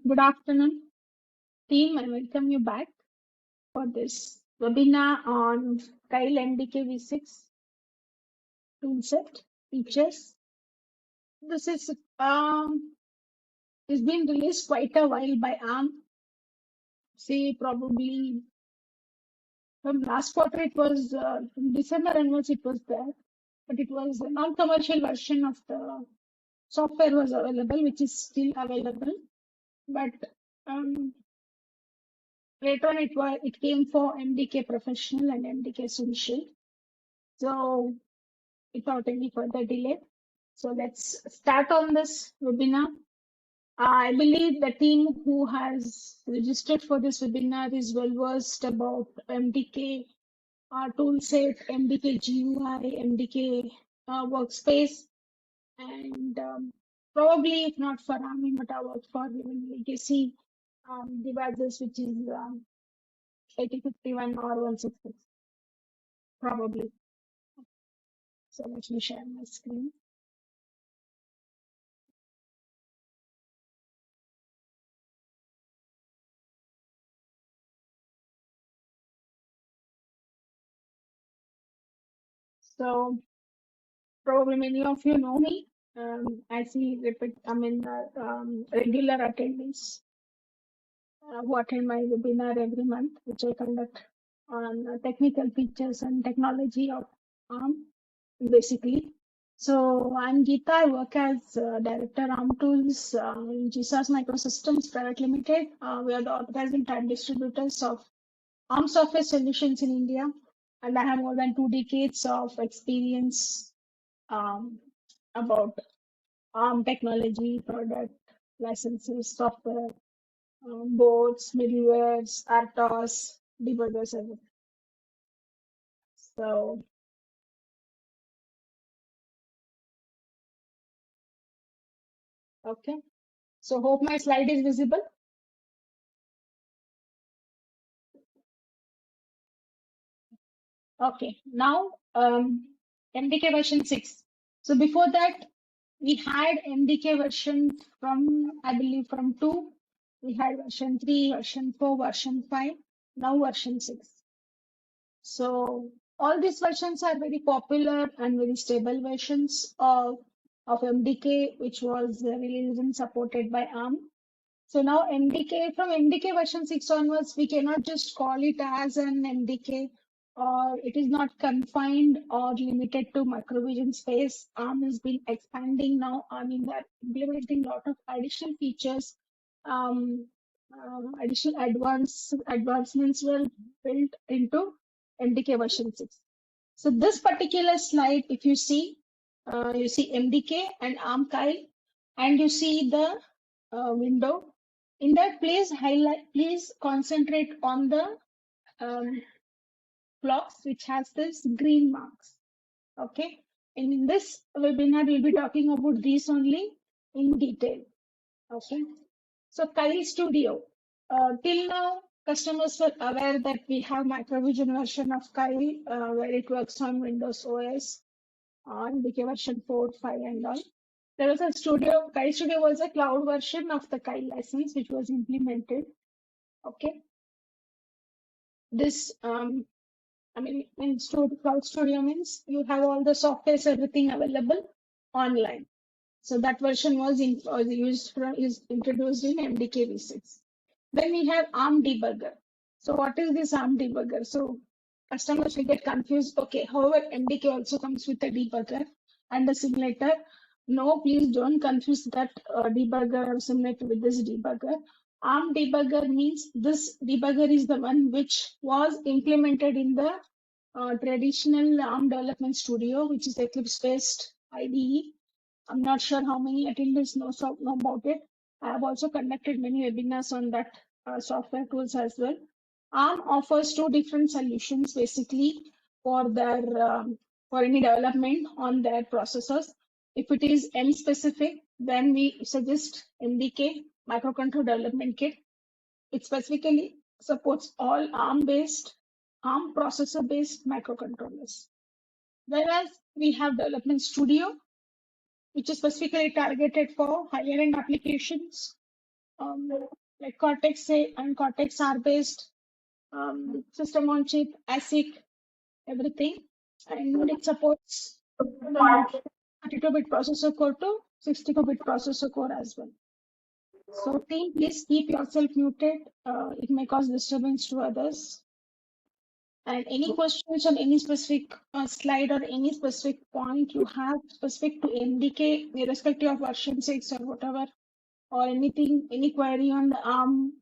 Good afternoon, team. I welcome you back for this webinar on Keil MDK V6 toolset features. This is been released quite a while by ARM. Say probably from last quarter. It was from December onwards. It was there, but it was a non-commercial version of the software was available, which is still available. But later on, it came for MDK Professional and MDK Essential. So without any further delay, so let's start on this webinar. I believe the team who has registered for this webinar is well versed about MDK toolset, MDK GUI, MDK workspace, and probably if not for ARM, but I work for even legacy devices, which is 8051 or 166, probably. So let me share my screen. So probably many of you know me. I see regular attendees who attend my webinar every month, which I conduct on technical features and technology of ARM, basically. So I'm Geeta. I work as Director ARM Tools in GSAS Microsystems Private Limited. We are the authorized and type distributors of ARM software solutions in India, and I have more than 2 decades of experience about ARM technology, product, licenses, software, boards, middlewares, RTOS, debuggers, everything. So, okay. So hope my slide is visible. Okay. Now, MDK version 6. So before that, we had MDK version from, I believe, from 2. We had version 3, version 4, version 5, now version 6. So all these versions are very popular and very stable versions of MDK, which was released and supported by ARM. So now from MDK version 6 onwards, we cannot just call it as an MDK, or it is not confined or limited to microvision space. ARM has been expanding now. I mean, they're implementing a lot of additional features. Additional advancements were built into MDK version 6. So this particular slide, if you see MDK and ARM Keil, and you see the window. In that, please concentrate on the blocks which has this green marks. Okay. And in this webinar, we'll be talking about these only in detail. Okay. So Keil Studio. Till now, customers were aware that we have microvision version of Keil, where it works on Windows OS, on MDK version 4, 5, and all. There was a Keil Studio was a cloud version of the Keil license, which was implemented. Okay. This, in Cloud Studio means you have all the softwares, everything available online. So that version was introduced in MDK V6. Then we have ARM debugger. So what is this ARM debugger? So customers will get confused. Okay, however, MDK also comes with a debugger and a simulator. No, please don't confuse that debugger or simulator with this debugger. ARM debugger means this debugger is the one which was implemented in the traditional ARM development studio, which is Eclipse-based IDE. I'm not sure how many attendees know about it. I have also conducted many webinars on that software tools as well. ARM offers 2 different solutions basically for their for any development on their processors. If it is M specific, then we suggest MDK microcontroller development kit. It specifically supports all ARM processor based microcontrollers. Whereas we have Development Studio, which is specifically targeted for higher end applications like Cortex-A and Cortex-R based system on chip, ASIC, everything. And it supports from 32-bit processor core to 64-bit processor core as well. So team, please keep yourself muted. It may cause disturbance to others. And any questions on any specific slide or any specific point you have specific to MDK, irrespective of version 6 or whatever, or anything, any query on the ARM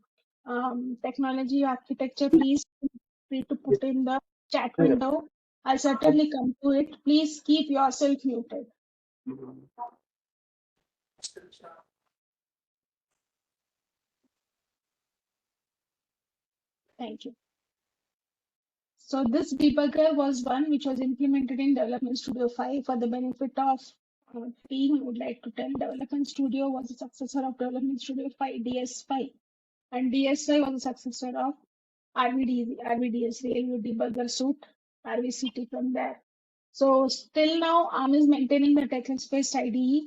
technology architecture, please feel free to put in the chat window. I'll certainly come to it. Please keep yourself muted. Thank you. So this debugger was one which was implemented in Development Studio 5 for the benefit of team. I would like to tell Development Studio was the successor of Development Studio 5, DS5. And DS5 was the successor of RVDS, Railway Debugger Suite, RVCT from there. So still now ARM is maintaining the text-based IDE,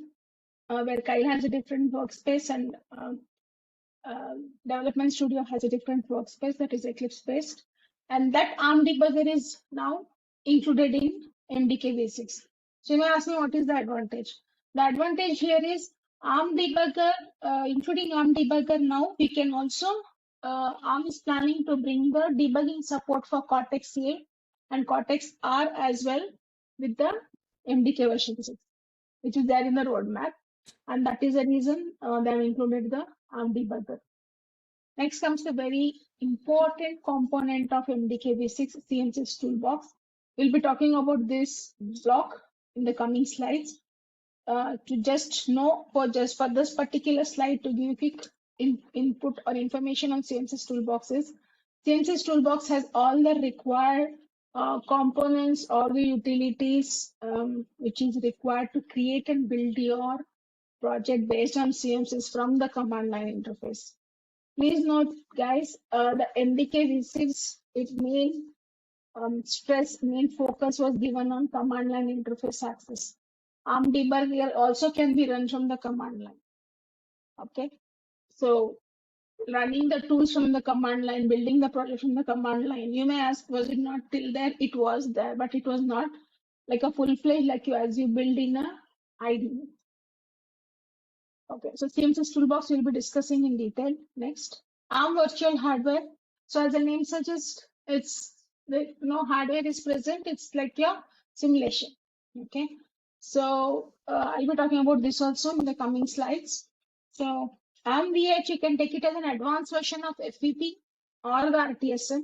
where Keil has a different workspace and Development Studio has a different workspace that is Eclipse based, and that ARM debugger is now included in MDK V6. So you may ask me what is the advantage? The advantage here is ARM debugger, including ARM debugger now, we can also, ARM is planning to bring the debugging support for Cortex-A and Cortex-R as well with the MDK version 6, which is there in the roadmap. And that is the reason they have included the ARM debugger. Next comes the very important component of MDK V6, CMSIS toolbox. We'll be talking about this block in the coming slides. To just know for this particular slide to give quick input or information on CMSIS toolboxes. CMSIS toolbox has all the required components or the utilities which is required to create and build your project based on CMSIS from the command line interface. Please note, guys, the MDK V6, its main main focus was given on command line interface access. ARM debugger also can be run from the command line. Okay, so running the tools from the command line, building the project from the command line. You may ask, was it not till there? It was there, but it was not like a full-fledged like you as you build in a IDE. Okay, so CMSIS toolbox we'll be discussing in detail next. ARM virtual hardware. So as the name suggests, it's no hardware is present. It's like your simulation. Okay. So I'll be talking about this also in the coming slides. So ARM V8, you can take it as an advanced version of FEP or the RTSM.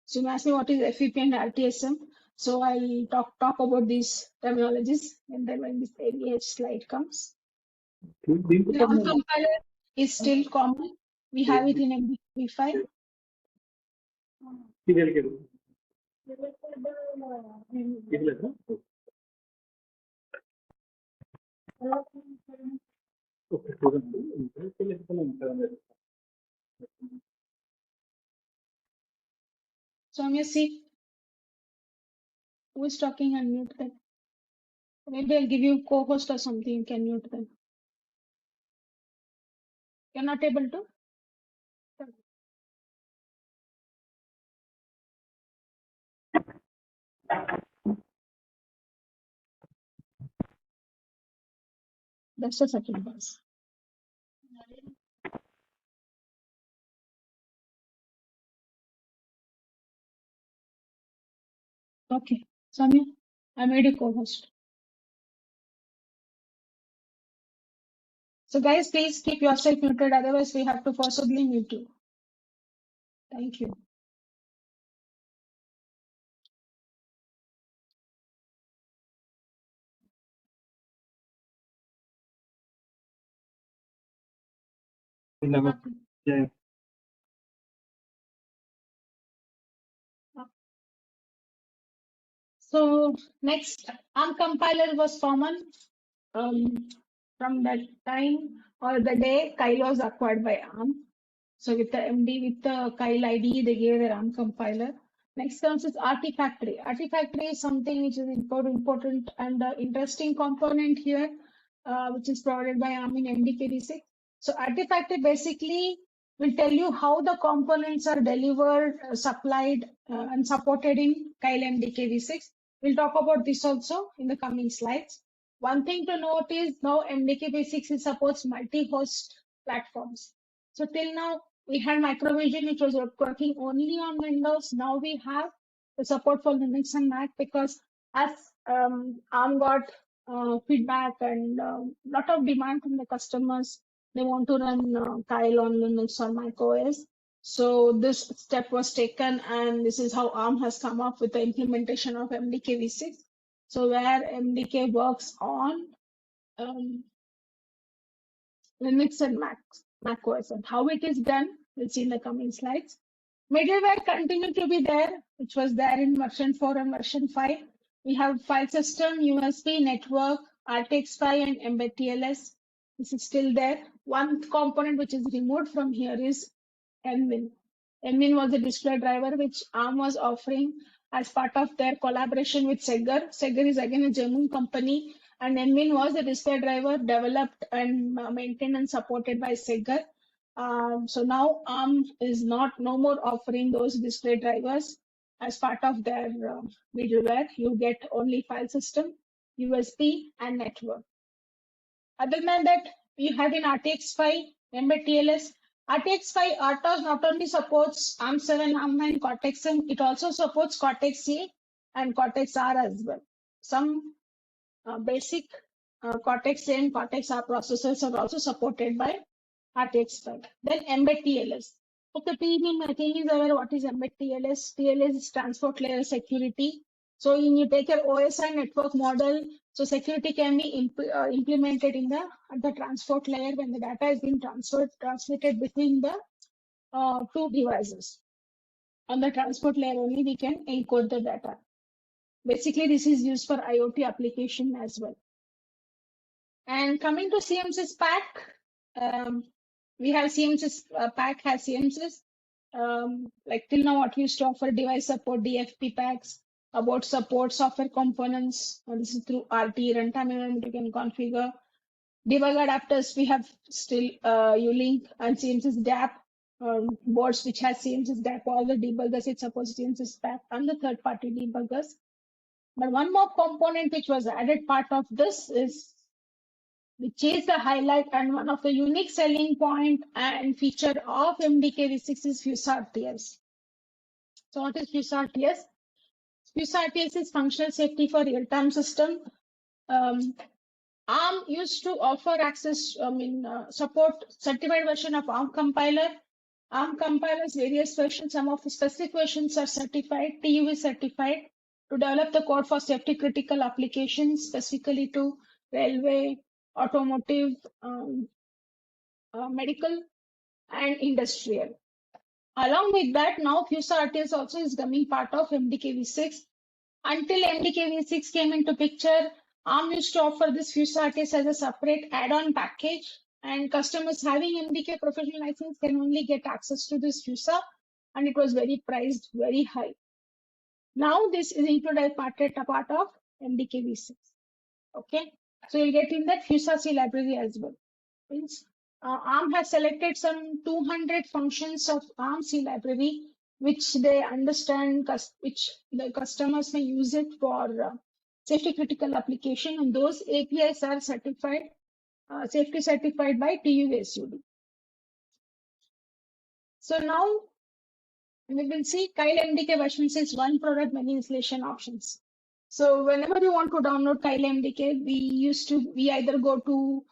So you ask me what is FEP and RTSM. So I'll talk about these terminologies and then when this AVH slide comes. The compiler is still common. We have it in MDK V5. So I'm going to see who is talking and mute them. Maybe I'll give you co-host or something. You can mute them. You're not able to? That's a second pass. Okay, Samya, I made a co-host. So guys, please keep yourself muted. Otherwise, we have to forcibly mute you. Thank you. Yeah. So next, ARM compiler was common from that time or the day Keil was acquired by ARM. So with the MD, with the Keil IDE, they gave their ARM compiler. Next comes is Artifactory. Artifactory is something which is important and interesting component here, which is provided by ARM in MDK V6. So Artifactory basically will tell you how the components are delivered, supplied, and supported in Keil MDK V6. We'll talk about this also in the coming slides. One thing to note is now MDK V6 supports multi-host platforms. So till now we had Microvision, which was working only on Windows. Now we have the support for Linux and Mac because as ARM got feedback and lot of demand from the customers, they want to run Keil on Linux or Mac OS. So this step was taken, and this is how ARM has come up with the implementation of MDK V6. So where MDK works on Linux and Mac OS, and how it is done, we'll see in the coming slides. Middleware continued to be there, which was there in version 4 and version 5. We have file system, USB, network, RTX5, and embed TLS. This is still there. One component which is removed from here is MWin. MWin was a display driver which ARM was offering as part of their collaboration with Segger. Segger is again a German company, and MWin was a display driver developed and maintained and supported by Segger. So now ARM is no more offering those display drivers as part of their middleware. You get only file system, USB, and network. Other than that, you have in RTX5, embed TLS. RTX5 RTOS not only supports ARM7, ARM9, Cortex-M, it also supports Cortex-A and Cortex-R as well. Some basic Cortex-A and Cortex-R processors are also supported by RTX5. Then embed TLS. If the team is aware what is embed TLS, TLS is transport layer security. So when you take your OSI network model, so security can be implemented in the transport layer when the data is being transmitted between the two devices. On the transport layer only we can encode the data. Basically, this is used for IoT application as well. And coming to CMSIS pack, we have CMSIS pack has CMSIS. Like till now, what we used to offer device support, DFP packs, about support software components. This is through RT runtime environment you can configure. Debug adapters, we have still Ulink and CMSIS DAP boards which has CMSIS DAP. All the debuggers it supports CMSIS pack and the third-party debuggers. But one more component which was added part of this is which is the highlight and one of the unique selling point and feature of MDK V6 is FuSa-RTS. So what is FuSa-RTS? FuSa-RTS is functional safety for real-time system. ARM used to offer access, support certified version of ARM compiler. ARM compilers various versions, some of the specific versions are certified, TU is certified to develop the code for safety critical applications, specifically to railway, automotive, medical, and industrial. Along with that, now FuSa-RTS also is becoming part of MDK V6. Until MDK V6 came into picture, ARM used to offer this FuSa-RTS as a separate add-on package, and customers having MDK professional license can only get access to this FuSa, and it was very priced, very high. Now this is included as part of MDK V6. Okay, so you'll get in that FuSa-C library as well. Means ARM has selected some 200 functions of ARM C library, which they understand, which the customers may use it for safety critical application, and those APIs are certified, safety certified by TUSUD. So now we will see Keil MDK version 6, one product, many installation options. So whenever you want to download Keil MDK, we either go to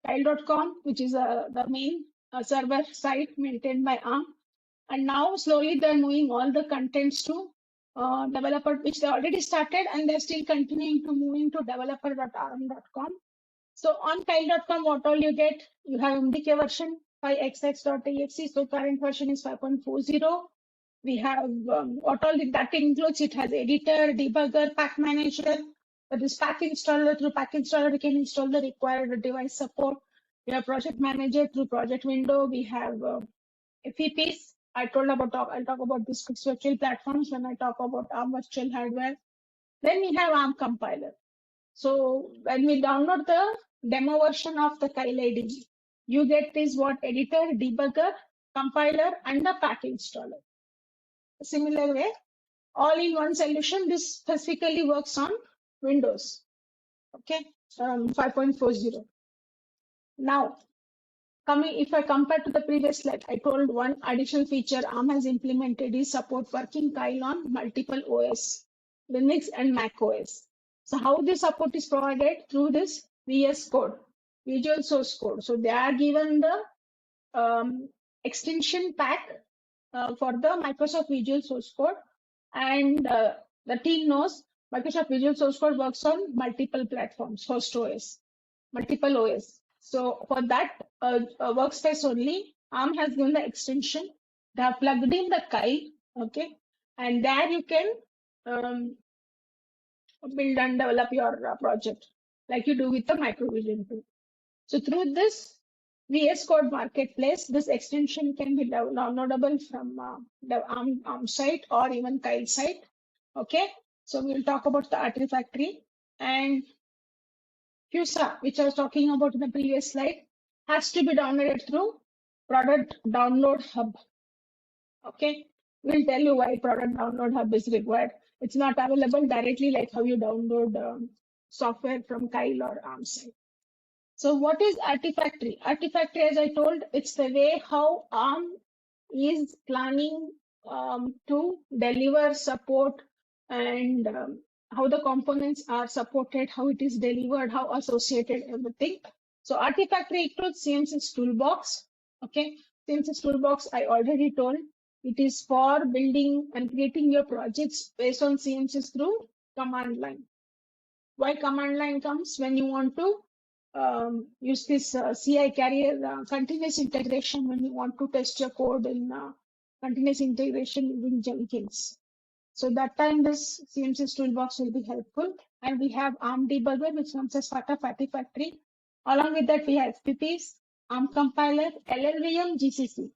Keil.com, which is the main server site maintained by ARM. And now slowly they're moving all the contents to developer, which they already started, and they're still continuing to moving to developer.arm.com. So on Keil.com, what all you get? You have MDK version 5xx.exe. So current version is 5.40. We have what all that includes. It has editor, debugger, pack manager. This pack installer, through pack installer, we can install the required device support. We have project manager through project window. We have FEPs. I'll talk about these virtual platforms when I talk about ARM virtual hardware. Then we have ARM compiler. So when we download the demo version of the Keil IDE, You get this what editor, debugger, compiler, and the pack installer. Similar way, all in one solution. This specifically works on Windows. Okay, 5.40. Now, if I compare to the previous slide, I told one additional feature ARM has implemented is support working Keil on multiple OS, Linux and Mac OS. So how this support is provided? Through this VS Code, Visual Source Code. So they are given the extension pack for the Microsoft Visual Source Code, and the team knows Microsoft Visual Source Code works on multiple platforms, host OS, multiple OS. So for that workspace only, ARM has given the extension. They have plugged in the Keil, okay, and there you can build and develop your project like you do with the Microvision tool. So through this VS Code Marketplace, this extension can be downloadable from the ARM site or even Keil site. Okay, so we'll talk about the Artifactory and FuSa, which I was talking about in the previous slide, has to be downloaded through Product Download Hub. Okay, we'll tell you why Product Download Hub is required. It's not available directly like how you download software from Keil or ARM site. So what is Artifactory? Artifactory, as I told, it's the way how ARM is planning to deliver support and how the components are supported, how it is delivered, how associated, everything. So Artifactory includes CMS's toolbox. Okay, CMS's toolbox, I already told, it is for building and creating your projects based on CMS's through command line. Why command line comes? When you want to use this CI carrier continuous integration, when you want to test your code in continuous integration using Jenkins. So that time this CMS's toolbox will be helpful. And we have ARM debugger, which comes as part of Artifactory. Along with that, we have FPPs, ARM compiler, LLVM, GCC.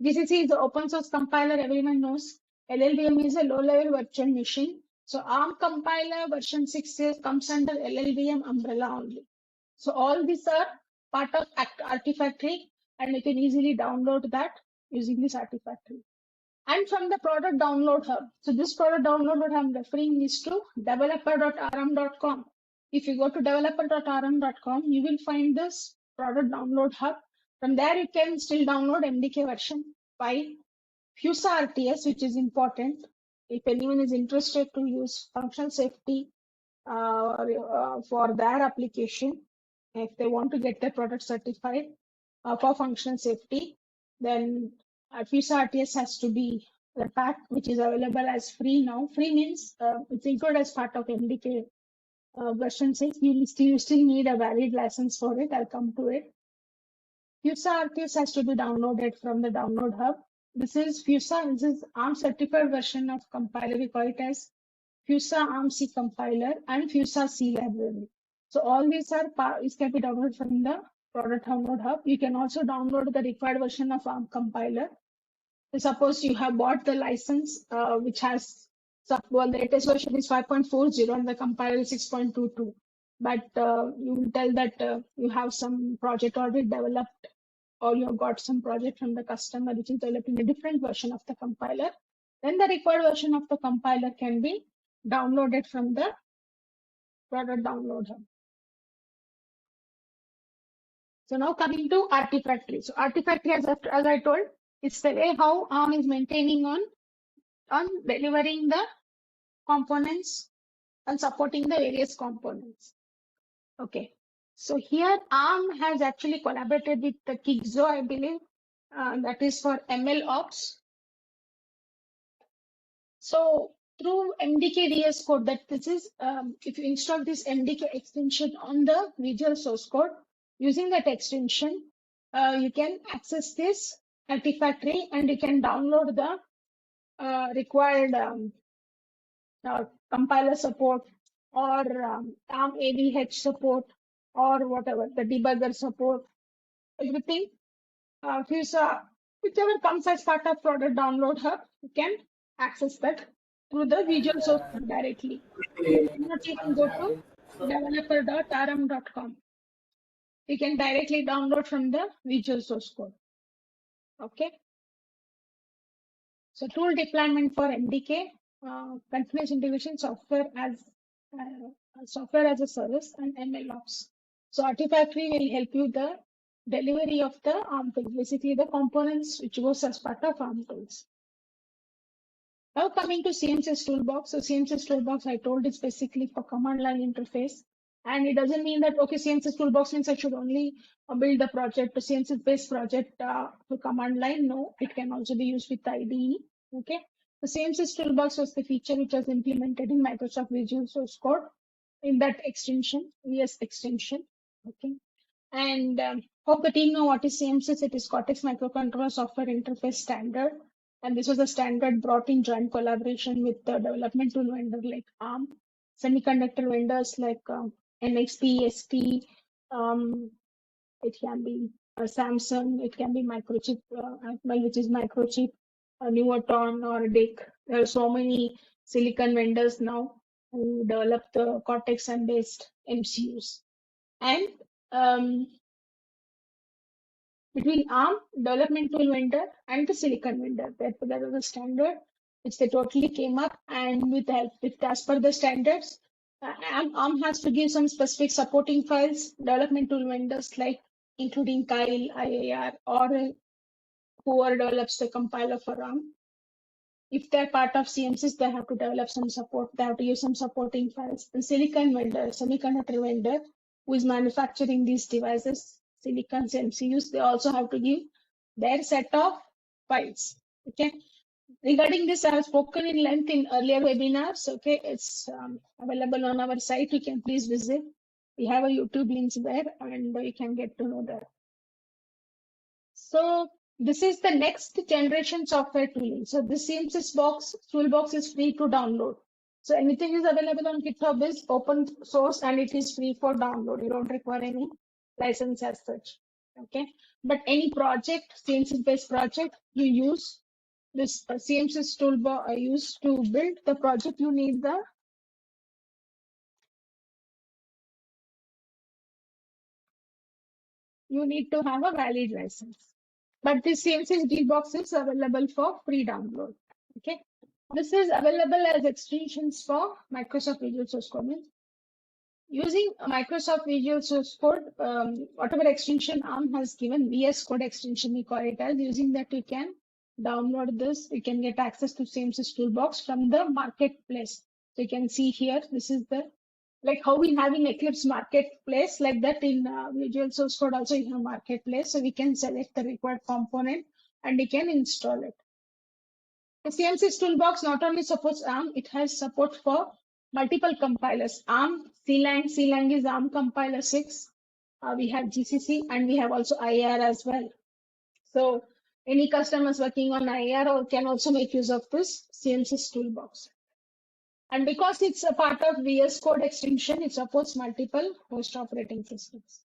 GCC is the open source compiler, everyone knows. LLVM is a low-level virtual machine. So ARM compiler version 6 comes under LLVM umbrella only. So all these are part of Artifactory, and you can easily download that using this Artifactory. And from the product download hub. So this product download what I'm referring is to developer.rm.com. If you go to developer.rm.com, you will find this product download hub. From there, you can still download MDK version 5, FuSa-RTS, which is important. If anyone is interested to use functional safety for their application, if they want to get their product certified for functional safety, then FuSa-RTS has to be the pack, which is available as free now. Free means it's included as part of MDK version 6. You still need a valid license for it. I'll come to it. FuSa-RTS has to be downloaded from the download hub. This is FuSa. This is ARM certified version of compiler. We call it as FuSa ARM C compiler and FuSa C library. So all these are can be downloaded from the product download hub. You can also download the required version of ARM compiler. So suppose you have bought the license, which has the latest version is 5.40 and the compiler is 6.22. But you will tell that you have some project already developed, or you have got some project from the customer which is developing a different version of the compiler. Then the required version of the compiler can be downloaded from the product download hub. So now coming to Artifactory. So Artifactory, as I told, it's the way how ARM is maintaining on delivering the components and supporting the various components. Okay. So here ARM has actually collaborated with the Kixo, I believe, that is for ML Ops. So through MDK VS Code, that this is, if you install this MDK extension on the Visual Source Code, using that extension, you can access this Artifactory and you can download the required compiler support or ARM AVH support or whatever, the debugger support, everything. FuSa, whichever comes as part of product download hub, you can access that through the Visual Source Code directly. You cannot even go to developer.rm.com. You can directly download from the Visual Source Code. Okay. So tool deployment for MDK, continuous integration software as a service, and MLOps. So Artifactory will help you the delivery of the ARM tools, basically the components which goes as part of ARM tools. Now coming to CMSS Toolbox. So CMSS Toolbox, I told, is basically for command line interface. And it doesn't mean that, okay, CMSS Toolbox means I should only build the project, to CMSS based project to command line. No, it can also be used with IDE. Okay. The CMSS Toolbox was the feature which was implemented in Microsoft Visual Source Code in that extension, VS extension. Okay. And hope the team know what is CMSS. It is Cortex Microcontroller Software Interface Standard. And this was a standard brought in joint collaboration with the development tool vendor like ARM, semiconductor vendors like NXP, ST, it can be Samsung, it can be Microchip, which is Microchip, Nuvoton or DIC. There are so many silicon vendors now who develop the Cortex M based MCUs. And between ARM, development tool vendor, and the silicon vendor, therefore there was a standard which they totally came up, and with as per the standards, ARM has to give some specific supporting files. Development tool vendors like including Keil, IAR, or whoever develops the compiler for ARM. If they're part of CMSIS, they have to develop some support. They have to use some supporting files. The silicon vendor, semiconductor vendor, who is manufacturing these devices, silicon MCUs, they also have to give their set of files. Okay. Regarding this, I have spoken in length in earlier webinars. Okay, it's available on our site. You can please visit. We have a YouTube links there, and you can get to know that. So this is the next generation software tooling. So this CMSIS toolbox is free to download. So anything is available on GitHub is open source and it is free for download. You don't require any license as such. Okay. But any project, CMSIS based project, you use this CMSIS toolbox used to build the project. You need to have a valid license. But this CMSIS toolbox is available for free download. Okay. This is available as extensions for Microsoft Visual Source Code. Using Microsoft Visual Source Code, whatever extension ARM has given, VS Code extension we call it as, using that you can download this. You can get access to CMSIS toolbox from the marketplace. So you can see here, this is the, like how we have in Eclipse marketplace, like that in Visual Source Code also you have marketplace. So we can select the required component and we can install it. The CMSIS toolbox not only supports ARM, it has support for multiple compilers. ARM, CLang is ARM compiler 6. We have GCC and we have also IAR as well. So any customers working on IAR can also make use of this CMSIS toolbox. And because it's a part of VS Code extension, it supports multiple host operating systems.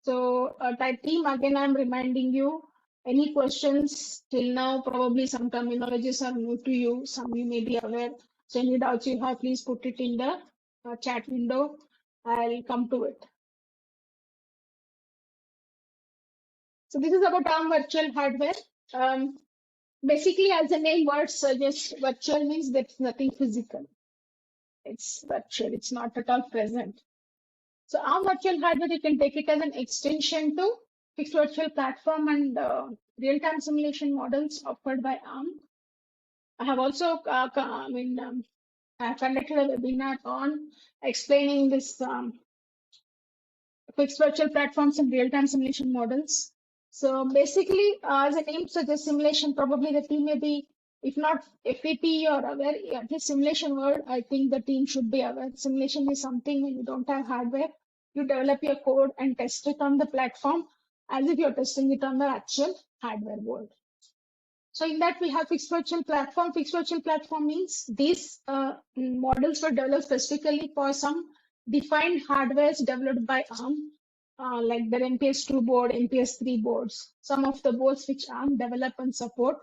So type team, again, I'm reminding you, any questions till now, probably some terminologies are new to you, some you may be aware. So any doubts you have, please put it in the chat window. I'll come to it. So this is about ARM virtual hardware. Basically, as the name word suggests, virtual means there's nothing physical. It's virtual, it's not at all present. So ARM virtual hardware, you can take it as an extension to fixed virtual platform and real-time simulation models offered by ARM. I have also I conducted a webinar on explaining this fixed virtual platforms and real-time simulation models. So basically, as the name suggests, simulation, probably the team may be, if not FVP or aware, at least simulation word, I think the team should be aware. Simulation is something when you don't have hardware, you develop your code and test it on the platform as if you're testing it on the actual hardware board. So in that we have fixed virtual platform. Fixed virtual platform means these models were developed specifically for some defined hardwares developed by ARM, like the MPS2 board, MPS3 boards, some of the boards which ARM develop and support.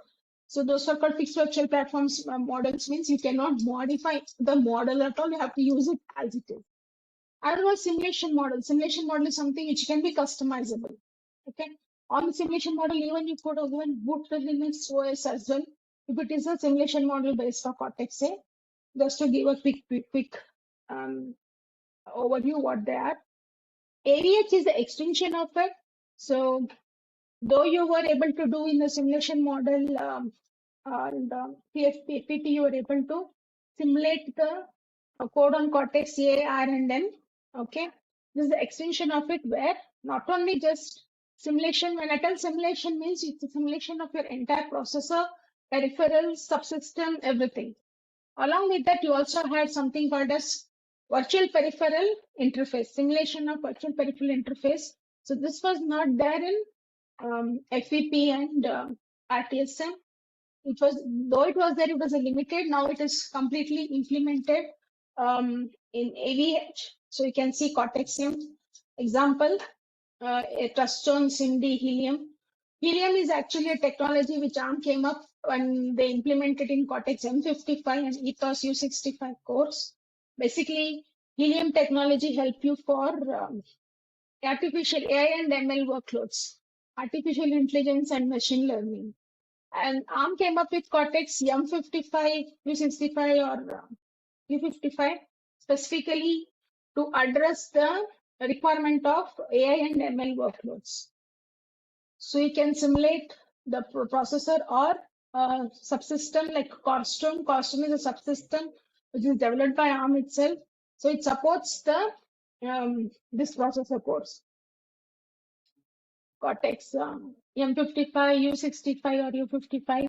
So those are called fixed virtual platforms models, means you cannot modify the model at all. You have to use it as it is. Another was simulation model. Simulation model is something which can be customizable. Okay. On the simulation model, even you could even boot the Linux OS as well. If it is a simulation model based on Cortex-A, just to give a quick overview what they are. AVH is the extension of it. So though you were able to do in the simulation model and PFPT, you were able to simulate the code on Cortex-A, R, and M. Okay, this is the extension of it where not only just simulation, when I tell simulation means it's a simulation of your entire processor, peripherals, subsystem, everything. Along with that, you also had something called as virtual peripheral interface, simulation of virtual peripheral interface. So this was not there in FEP and RTSM. It was, though it was there, it was a limited. Now it is completely implemented in AVH. So you can see Cortex-M example, a Truststone, SIMD, Helium. Helium is actually a technology which ARM came up when they implemented in Cortex M55 and Ethos U65 cores. Basically, Helium technology help you for artificial AI and ML workloads, artificial intelligence and machine learning. And ARM came up with Cortex M55, U65 or U55 specifically to address the requirement of AI and ML workloads. So you can simulate the processor or subsystem like Corstone. Corstone is a subsystem which is developed by ARM itself. So it supports the this processor cores. Cortex M55, U65 or U55.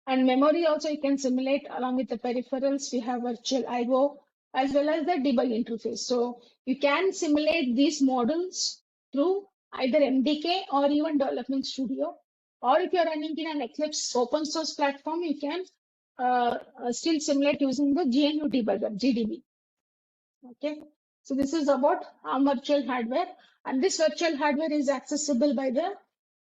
And memory also you can simulate along with the peripherals. We have virtual IO as well as the debug interface. So you can simulate these models through either MDK or even Development Studio. Or if you're running in an Eclipse open source platform, you can still simulate using the GNU debugger, GDB. Okay. So this is about ARM virtual hardware. And this virtual hardware is accessible by the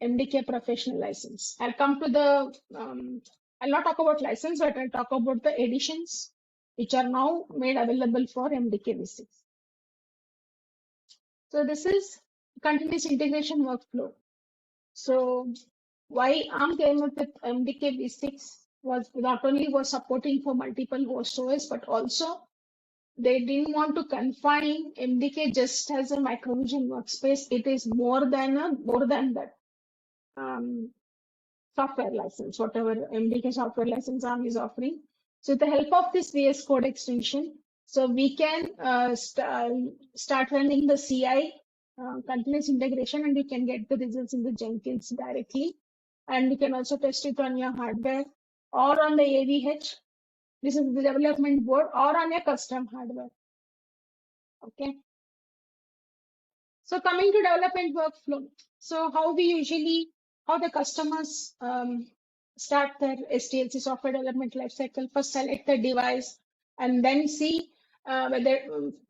MDK professional license. I'll come to the, I'll not talk about license, but I'll talk about the editions which are now made available for MDK V6. So this is continuous integration workflow. So why ARM came up with MDK V6 was not only was supporting for multiple host OS, but also they didn't want to confine MDK just as a microvision workspace. It is more than that. Software license, whatever MDK software license ARM is offering. So with the help of this VS Code extension, so we can start running the CI continuous integration, and you can get the results in the Jenkins directly. And you can also test it on your hardware or on the AVH. This is the development board or on your custom hardware. Okay. So coming to development workflow. So how the customers start their SDLC software development lifecycle. First select the device and then see whether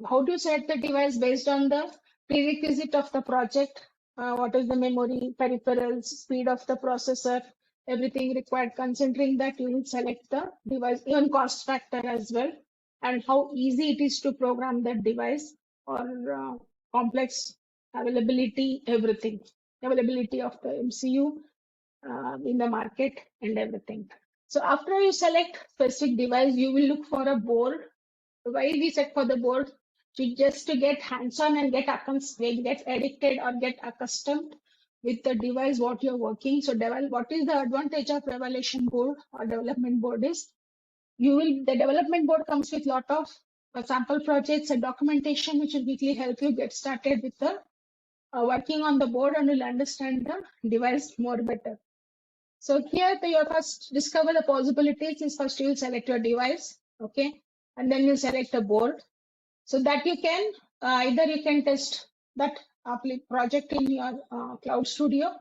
how to set the device based on the prerequisite of the project. What is the memory, peripherals, speed of the processor, everything required. Considering that, you will select the device, even cost factor as well, and how easy it is to program that device or complex availability, everything, availability of the MCU in the market and everything. So after you select specific device, you will look for a board. Why we set for the board? Just to get hands-on and get addicted or get accustomed with the device what you're working. So what is the advantage of evaluation board or development board is the development board comes with lot of sample projects and documentation which will quickly help you get started with the working on the board, and will understand the device more better. So here you first discover the possibilities is first you will select your device, okay, and then you select a board. So that you can either you can test that project in your Cloud Studio,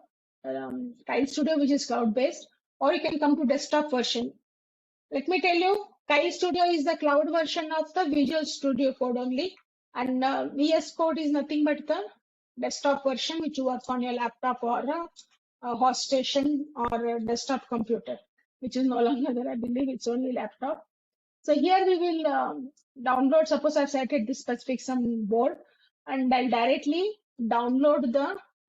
Keil Studio, which is cloud-based, or you can come to desktop version. Let me tell you, Keil Studio is the cloud version of the Visual Studio Code only, and VS Code is nothing but the desktop version which works on your laptop or a host station or a desktop computer, which is no longer there. I believe it's only laptop. So here we will download, suppose I've selected this specific some board, and I'll directly download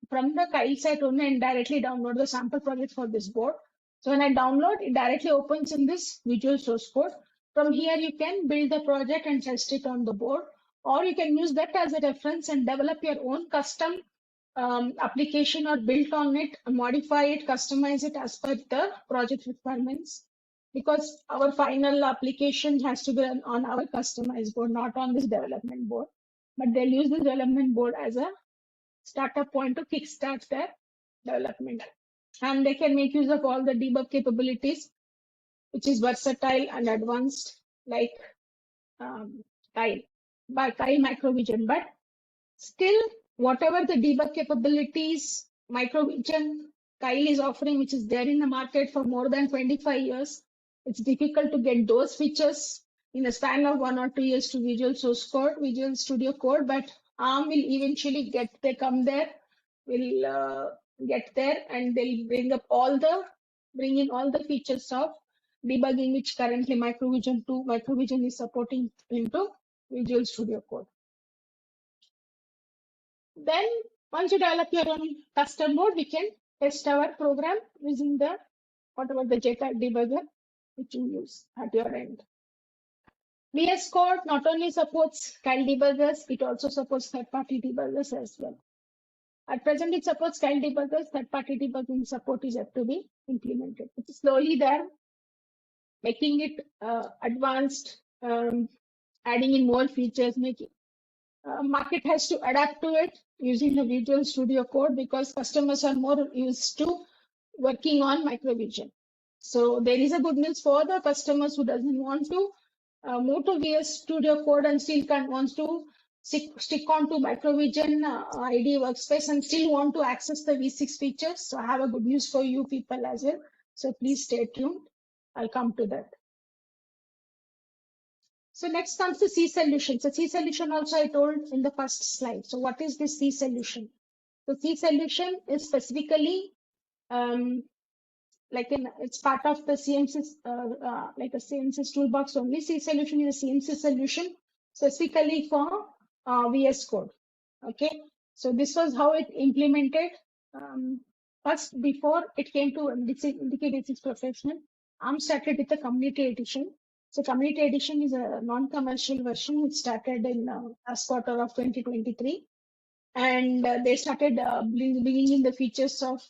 from the Keil site only and directly download the sample project for this board. So when I download, it directly opens in this Visual Source Code. From here, you can build the project and test it on the board, or you can use that as a reference and develop your own custom application or build on it, modify it, customize it as per the project requirements. Because our final application has to be run on our customized board, not on this development board. But they'll use the development board as a startup point to kickstart their development. And they can make use of all the debug capabilities, which is versatile and advanced, like Keil Macrovision. But still, whatever the debug capabilities Microvision Keil is offering, which is there in the market for more than 25 years, it's difficult to get those features in a span of 1 or 2 years to Visual Studio Code. But ARM will eventually come there, will get there, and they'll bring in all the features of debugging, which currently Microvision is supporting into Visual Studio Code. Then once you develop your own custom board, we can test our program using whatever the JTAG debugger which you use at your end. VS Code not only supports Keil debuggers, it also supports third-party debuggers as well. At present, it supports Keil debuggers. Third-party debugging support is yet to be implemented. It's slowly there, making it advanced, adding in more features, market has to adapt to it using the Visual Studio Code, because customers are more used to working on Microvision. So there is a good news for the customers who doesn't want to move to VS Studio Code and still wants to stick on to Microvision IDE workspace and still want to access the V6 features. So I have a good news for you people as well. So please stay tuned. I'll come to that. So next comes the C solution. So C solution also I told in the first slide. So what is this C solution? So C solution is specifically it's part of the CMSys, like a CMSys toolbox only. C solution is a CMSys solution specifically for VS Code. Okay, so this was how it implemented. First, before it came to MDK V6 Professional, ARM started with the Community Edition. So Community Edition is a non-commercial version which started in last quarter of 2023, and they started bringing in the features of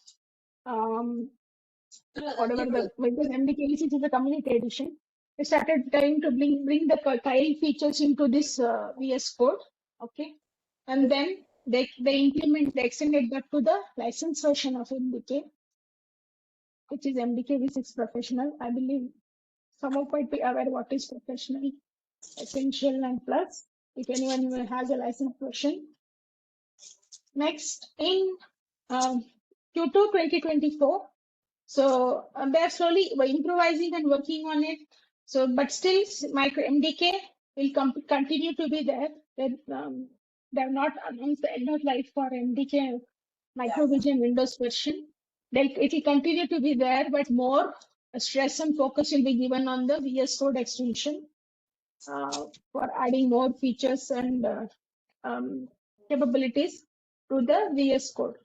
whatever because MDK V6 is a Community Edition. They started trying to bring the Keil features into this VS Code. Okay, and then they extended that to the licensed version of MDK, which is MDK V6 Professional. I believe some of might be aware what is Professional, Essential, and Plus, if anyone has a licensed version. Next, in Q2 2024, so they're slowly improvising and working on it. So, but still, MDK will continue to be there. They have not announced the end of life for MDK Microvision Windows version. It will continue to be there, but more stress and focus will be given on the VS Code extension for adding more features and capabilities to the VS Code.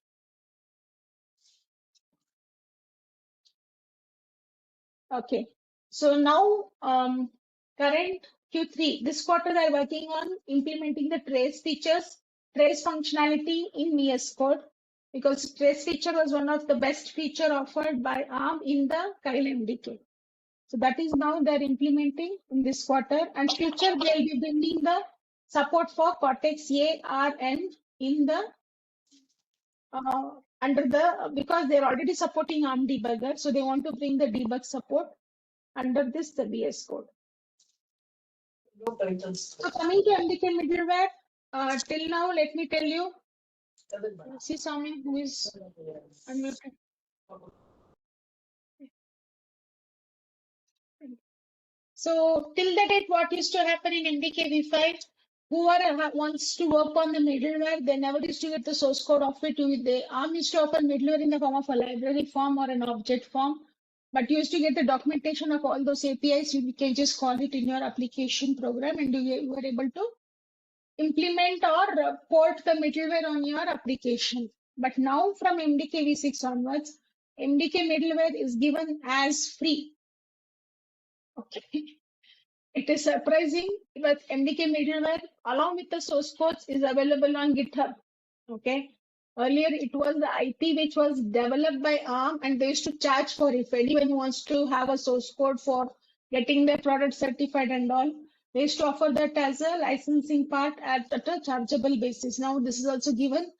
Okay, so now current Q3, this quarter they're working on implementing the trace functionality in VS Code, because trace feature was one of the best feature offered by ARM in the Keil MDK. So that is now they're implementing in this quarter, and future they'll be bringing the support for Cortex-A, R, N in the because they're already supporting ARM debugger, so they want to bring the debug support under the VS Code. So coming to MDK middleware, till now, let me tell you. See someone who is unmuted. So till the date, what used to happen in MDK V5? Whoever wants to work on the middleware, they never used to get the source code of it. ARM used to offer middleware in the form of a library form or an object form. But you used to get the documentation of all those APIs. You can just call it in your application program, and you were able to implement or port the middleware on your application. But now from MDK V6 onwards, MDK middleware is given as free. Okay. It is surprising, but MDK middleware along with the source codes is available on GitHub. Okay. Earlier it was the IP which was developed by ARM, and they used to charge for it. If anyone wants to have a source code for getting their product certified and all, they used to offer that as a licensing part at a chargeable basis. Now this is also given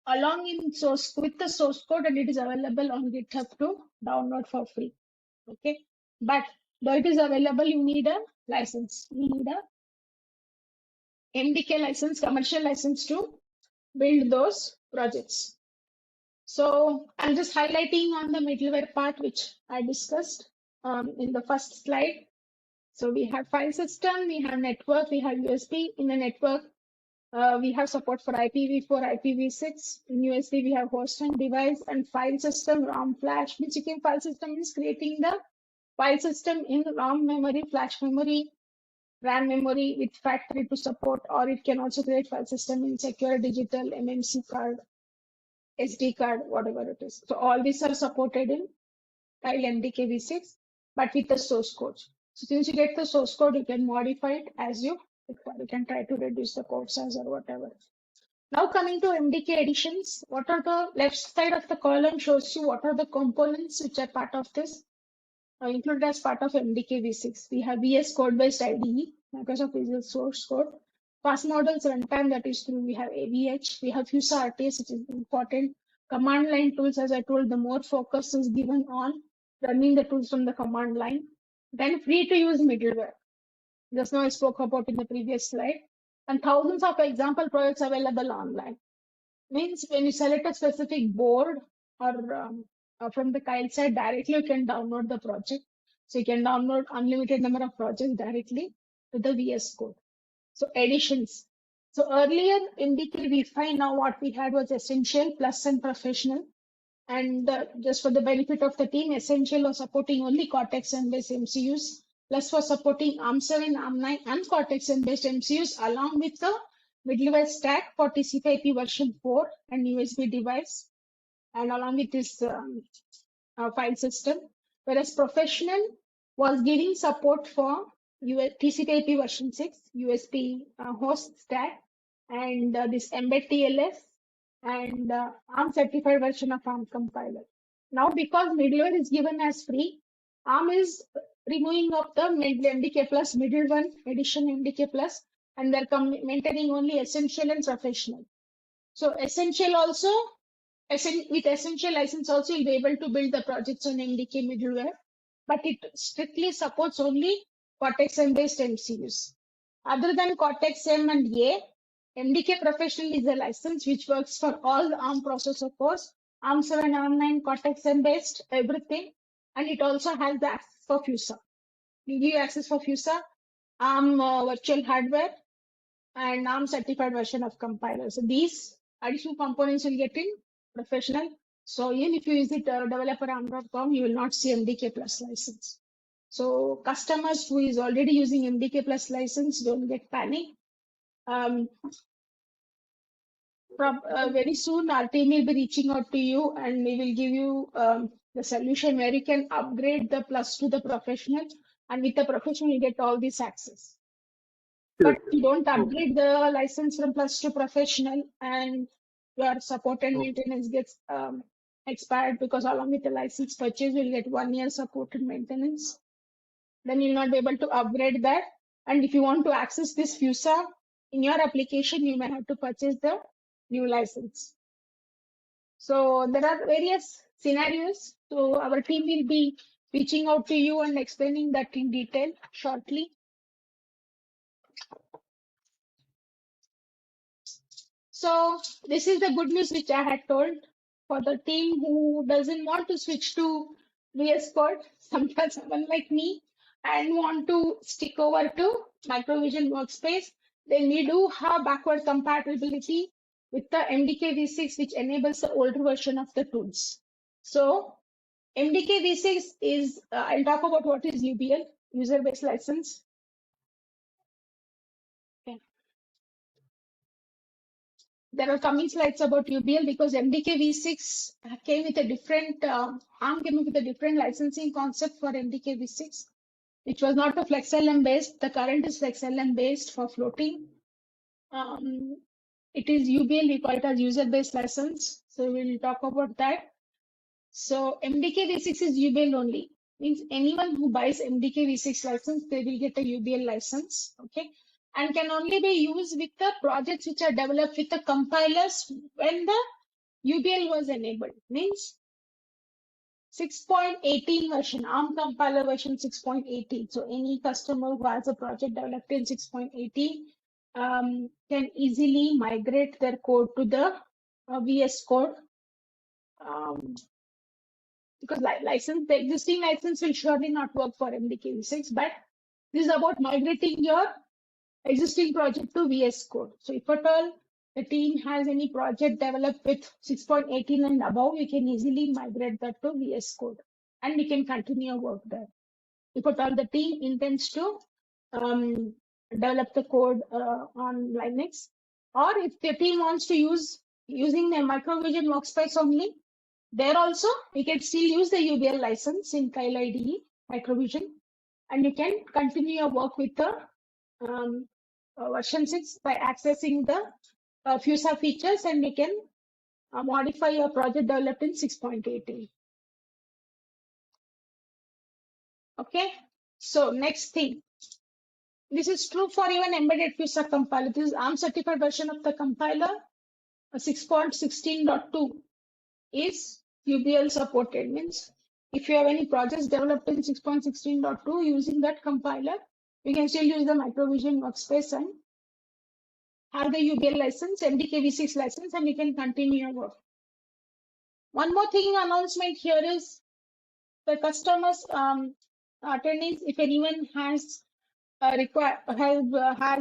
along in source with the source code, and it is available on GitHub to download for free. Okay. But though it is available, you need a license. You need a MDK license, commercial license to build those projects. So I'm just highlighting on the middleware part, which I discussed in the first slide. So we have file system, we have network, we have USB. In the network, we have support for IPv4, IPv6. In USB, we have host and device, and file system, ROM, flash. Basically, file system is creating the file system in ROM memory, flash memory, RAM memory with factory to support, or it can also create file system in secure digital MMC card, SD card, whatever it is. So all these are supported in Keil MDK V6, but with the source code. So since you get the source code, you can modify it as you require. You can try to reduce the code size or whatever. Now coming to MDK additions, what are the left side of the column shows you what are the components which are part of this. Included as part of MDK V6. We have VS Code-based IDE, Microsoft Visual Source Code, fast models runtime, that is through, we have AVH, we have FuSa-RTS, which is important. Command line tools, as I told, the more focus is given on running the tools from the command line. Then free to use middleware. Just now I spoke about in the previous slide. And thousands of example projects available online. Means when you select a specific board or from the Keil side directly, you can download the project. So you can download unlimited number of projects directly to the VS Code. So additions. So earlier in MDK V5, now what we had was essential, plus and professional. And just for the benefit of the team, essential was supporting only Cortex-M based MCUs, plus was supporting ARM7, ARM9 and Cortex-M based MCUs along with the middleware stack for TCP/IP version 4 and USB device, and along with this file system. Whereas professional was giving support for TCP/IP version 6, USB host stack, and this embed TLS, and ARM certified version of ARM compiler. Now, because middleware is given as free, ARM is removing of the MDK plus middle one edition MDK plus, and they're maintaining only essential and professional. So essential also, with essential license also, you'll be able to build the projects on MDK middleware, but it strictly supports only Cortex-M based MCUs. Other than Cortex-M and A, MDK Professional is a license which works for all the ARM processor cores, ARM7, ARM9, Cortex-M based, everything. And it also has the access for FuSa. You give access for FuSa, ARM virtual hardware, and ARM certified version of compiler. So these additional components will get in professional. So even if you visit developer.arm.com, you will not see MDK Plus license. So customers who is already using MDK Plus license, don't get panic. Very soon our team will be reaching out to you, and we will give you the solution where you can upgrade the Plus to the professional, and with the professional you get all this access. But you don't upgrade the license from Plus to professional, and your support and maintenance gets expired, because along with the license purchase, you'll get 1 year support and maintenance. Then you'll not be able to upgrade that. And if you want to access this FuSa in your application, you may have to purchase the new license. So there are various scenarios. So our team will be reaching out to you and explaining that in detail shortly. So this is the good news which I had told for the team who doesn't want to switch to VS Code, sometimes someone like me, and want to stick over to Microvision Workspace. Then we do have backward compatibility with the MDK V6, which enables the older version of the tools. So MDK V6 is, I'll talk about what is UBL, user-based license. Okay. There are coming slides about UBL because MDK V6 came with a different, ARM came with a different licensing concept for MDK V6, which was not a FlexLM based. The current is FlexLM based for floating. It is UBL, we call it as user-based license. So we'll talk about that. So MDK V6 is UBL only. Means anyone who buys MDK V6 license, they will get a UBL license. Okay. And can only be used with the projects which are developed with the compilers when the UBL was enabled. Means 6.18 version, ARM compiler version 6.18. So any customer who has a project developed in 6.18 can easily migrate their code to the VS Code. Because the existing license will surely not work for MDK V6, but this is about migrating your existing project to VS Code. So if at all the team has any project developed with 6.18 and above, you can easily migrate that to VS Code and we can continue work there. If at all the team intends to develop the code on Linux, or if the team wants to using the microvision workspace only, there also we can still use the UBL license in Keil IDE microvision, and you can continue your work with the version 6 by accessing the FuSa features, and you can modify your project developed in 6.18. Okay, so next thing. This is true for even embedded FuSa compiler. This is ARM certified version of the compiler. 6.16.2 is UBL supported. Means if you have any projects developed in 6.16.2 using that compiler, you can still use the microvision workspace and have the UBL license, MDK V6 license, and you can continue your work. One more thing announcement here is the customers attendees, if anyone has has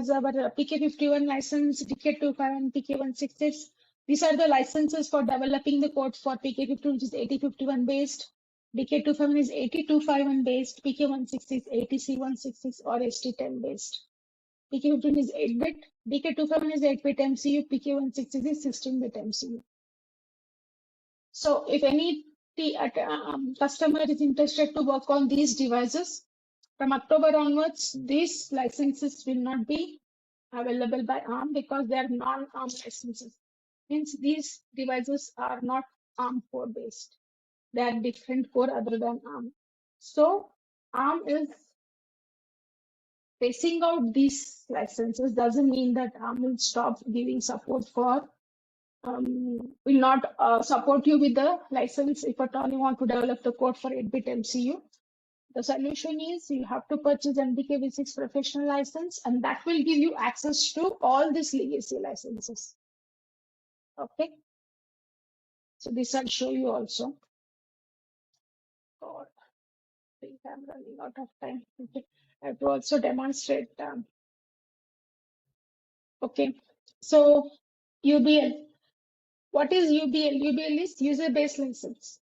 our PK51 license, PK25 and PK16. These are the licenses for developing the code for PK51, which is 8051 based. PK25 is 8251 based. PK16 is 80C166 or ST10 based. PK15 is 8-bit. PK25 is 8-bit MCU. PK16 is 16-bit MCU. So if any customer is interested to work on these devices, from October onwards, these licenses will not be available by ARM because they are non-ARM licenses. Means these devices are not ARM core based. They are different core other than ARM. So ARM is phasing out these licenses. Doesn't mean that ARM will stop giving support for, will not support you with the license if at all you want to develop the code for 8-bit MCU. The solution is you have to purchase MDK V6 professional license, and that will give you access to all these legacy licenses. Okay. So this I'll show you also. God, I think I'm running out of time. Okay. I have to also demonstrate. Okay. So UBL. What is UBL? UBL is user-based license.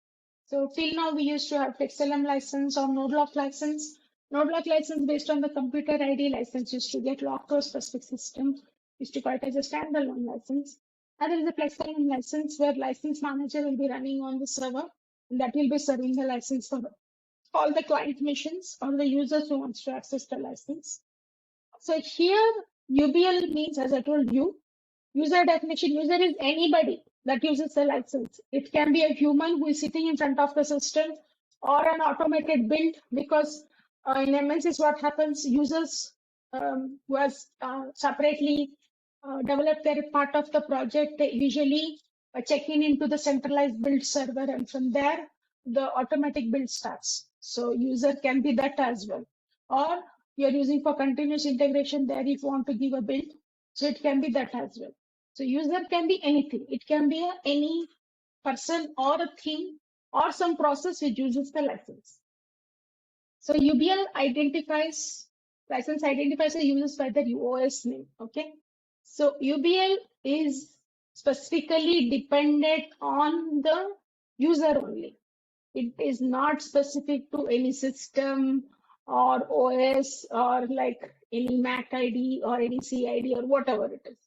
So till now we used to have FlexLM license or node lock license. Node lock license based on the computer ID license used to get locked to a specific system, used to call it as a standalone license. And there is a FlexLM license where license manager will be running on the server, and that will be serving the license for all the client missions or the users who wants to access the license. So here UBL means, as I told you, user definition. User is anybody that uses the license. It can be a human who is sitting in front of the system or an automated build, because in MNCs what happens, users who has separately developed their part of the project, they usually check in into the centralized build server, and from there the automatic build starts. So user can be that as well. Or you're using for continuous integration there if you want to give a build. So it can be that as well. So user can be anything. It can be any person or a thing or some process which uses the license. So UBL license identifies the users by their OS name. Okay. So UBL is specifically dependent on the user only. It is not specific to any system or OS or like any Mac ID or any CID or whatever it is.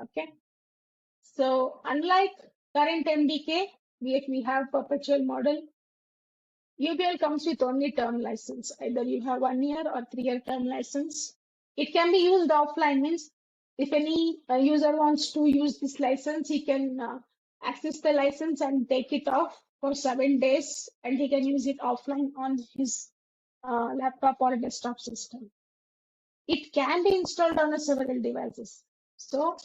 Okay. So unlike current MDK, we have perpetual model. UBL comes with only term license. Either you have 1 year or 3-year term license. It can be used offline, means if any user wants to use this license, he can access the license and take it off for 7 days, and he can use it offline on his laptop or desktop system. It can be installed on several devices. So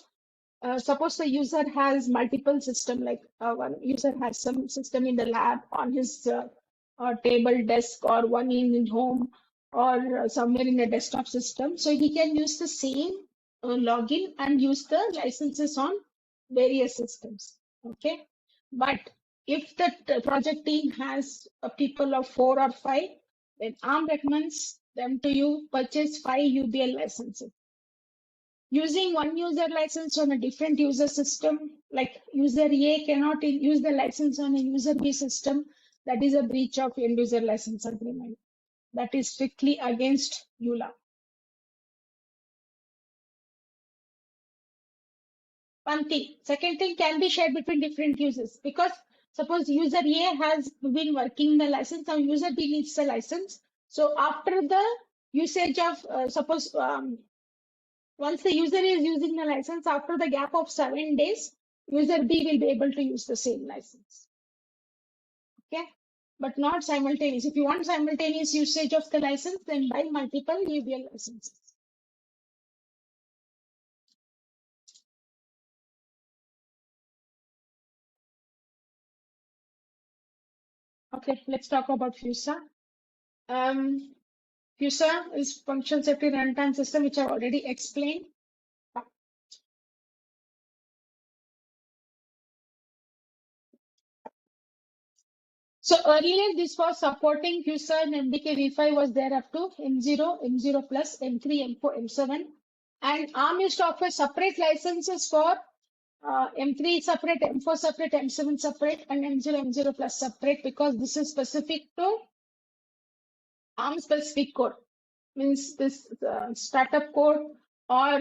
suppose the user has multiple system, like one user has some system in the lab on his table, desk, or one in his home, or somewhere in a desktop system. So he can use the same login and use the licenses on various systems. Okay, but if the project team has a people of 4 or 5, then ARM recommends them to you purchase 5 UBL licenses. Using one user license on a different user system, like user A cannot use the license on a user B system, that is a breach of end user license agreement. That is strictly against EULA. One thing. Second thing, can be shared between different users, because suppose user A has been working the license, now user B needs the license. So after the usage of, suppose once the user is using the license, after the gap of 7 days, user B will be able to use the same license. Okay, but not simultaneous. If you want simultaneous usage of the license, then buy multiple UBL licenses. Okay, let's talk about FuSa. FuSa is function safety runtime system, which I've already explained. So earlier this was supporting FuSa, and MDK V5 was there up to M0, M0 plus, M3, M4, M7. And ARM used to offer separate licenses for M3 separate, M4 separate, M7 separate, and M0, M0 plus separate, because this is specific to ARM specific code. Means this startup code or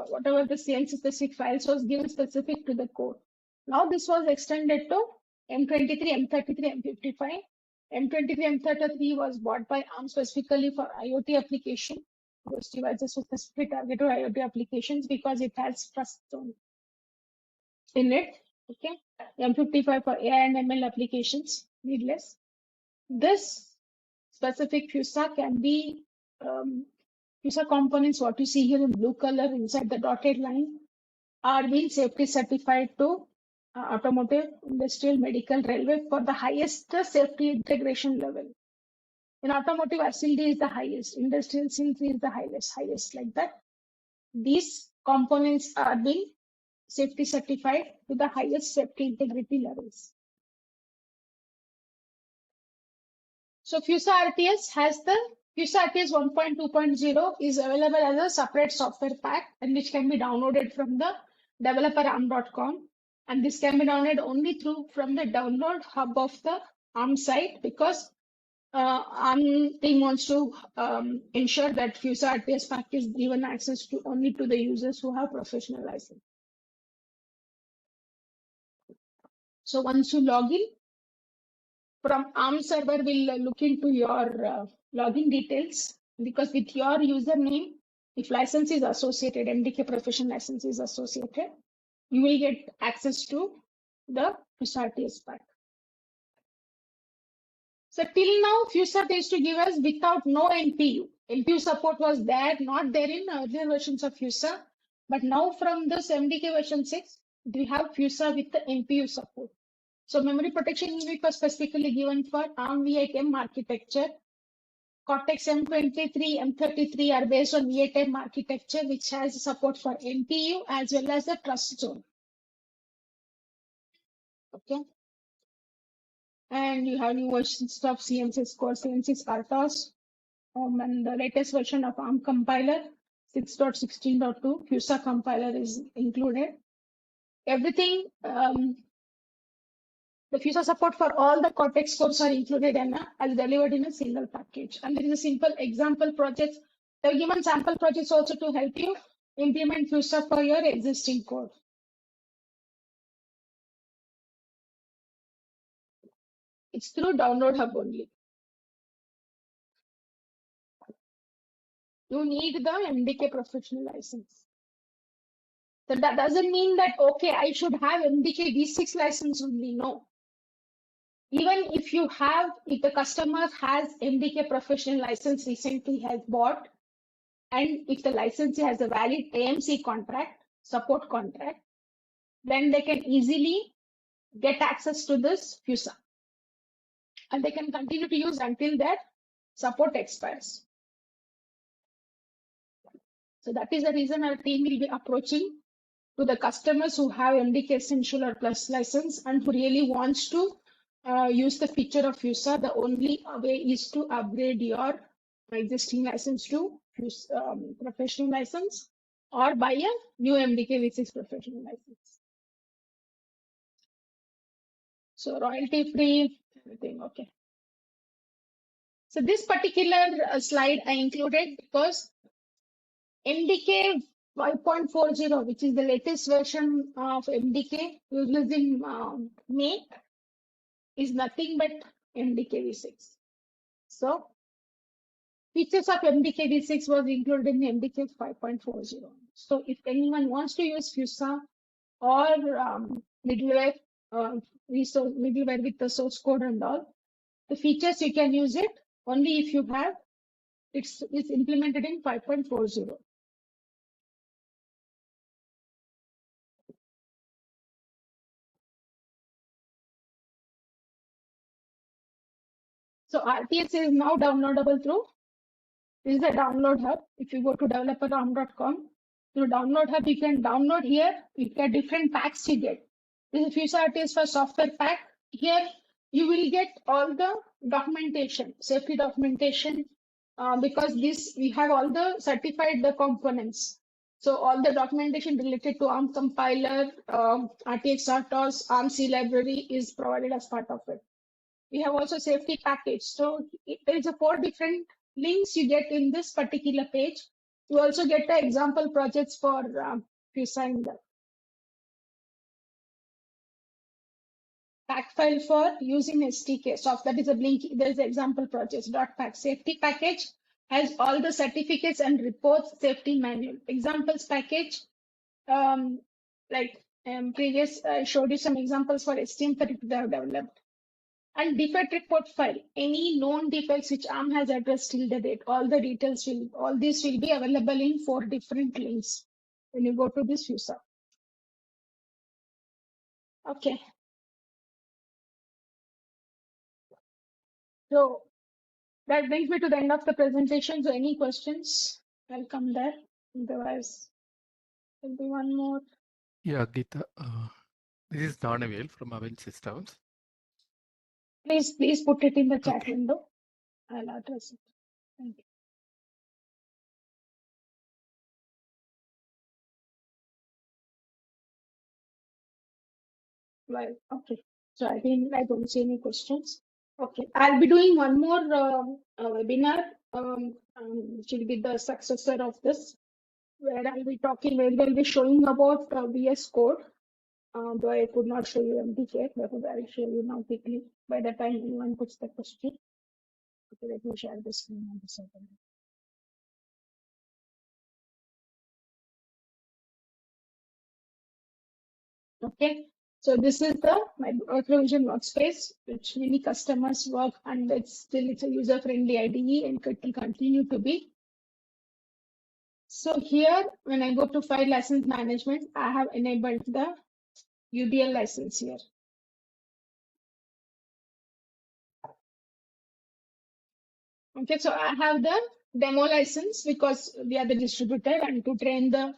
whatever the CNC specific files was given specific to the code. Now this was extended to M23, M33, M55. M23, M33 was bought by ARM specifically for IoT application. Those devices were specifically targeted IoT applications because it has trust zone in it. Okay, M55 for AI and ML applications, needless. This specific FuSa can be FuSa components, what you see here in blue color inside the dotted line, are being safety certified to automotive, industrial, medical, railway for the highest safety integration level. In automotive, SLD is the highest, industrial C3 is the highest like that. These components are being safety certified to the highest safety integrity levels. So FuSa-RTS has the FuSa-RTS 1.2.0 is available as a separate software pack, and which can be downloaded from the developerarm.com. And this can be downloaded only from the download hub of the ARM site, because ARM team wants to ensure that FuSa-RTS pack is given access to only to the users who have professional license. So once you log in, from ARM server will look into your login details, because with your username, if license is associated, MDK professional license is associated, you will get access to the FuSa-RTS pack. So till now, FuSa used to give us without no NPU. NPU support was there, not there in earlier versions of FuSa, but now from this MDK version 6, we have FuSa with the NPU support. So memory protection unit was specifically given for ARM V8M architecture. Cortex M23, M33 are based on V8M architecture, which has support for NPU as well as the trust zone. Okay. And you have new versions of CMSIS core, CMSIS RTOS, and the latest version of ARM compiler, 6.16.2, FuSa compiler is included. Everything The FuSa support for all the Cortex cores are included as delivered in a single package. And there is a simple example project. They have given sample projects also to help you implement FuSa for your existing code. It's through Download Hub only. You need the MDK professional license. So that doesn't mean that, okay, I should have MDK V6 license only. No. Even if the customer has MDK professional license recently has bought, and if the licensee has a valid AMC contract, support contract, then they can easily get access to this FuSa. And they can continue to use until their support expires. So that is the reason our team will be approaching to the customers who have MDK Essential or Plus license and who really wants to use the feature of FuSa. The only way is to upgrade your existing license to professional license or buy a new MDK V6 professional license. So royalty free, everything, okay. So this particular slide I included because MDK 5.40, which is the latest version of MDK used in May, is nothing but MDK V6. So features of MDK V6 was included in MDK 5.40. So if anyone wants to use FuSa or middleware, middleware with the source code and all, the features you can use it only if you have it's implemented in 5.40. So RTS is now downloadable through. This is the download hub. If you go to developer.com, through download hub, you can download here. You get different packs you get. This is FuSa-RTS for software pack. Here you will get all the documentation, safety documentation, because we have all the certified components. So all the documentation related to ARM compiler, RTX RTOS, ARM C library is provided as part of it. We have also safety package. So there is a 4 different links you get in this particular page. You also get the example projects for FuSa in the pack file for using SDK. So that is a link. There is example projects .pack. Safety package has all the certificates and reports, safety manual. Examples package, previous I showed you some examples for STM32 they have developed. And defect report file, any known defects which ARM has addressed till the date, all this will be available in 4 different links when you go to this FuSa. Okay. So that brings me to the end of the presentation. So any questions? I'll come there. Otherwise, there'll be one more. Yeah, Geeta, this is Danavel from Avil Systems. Please put it in the chat window. I'll address it. Thank you. Well, okay. So I don't see any questions. Okay, I'll be doing one more webinar, which will be the successor of this, where we'll be showing about VS Code. Though I could not show you MDK, but I'll show you now quickly by the time anyone puts the question. Okay, let me share the screen on the second. Okay, so this is my Microvision workspace, which many customers work, and it's a user-friendly IDE, and it will continue to be. So here, when I go to file license management, I have enabled the UBL license here. Okay, so I have the demo license because we are the distributor and to train the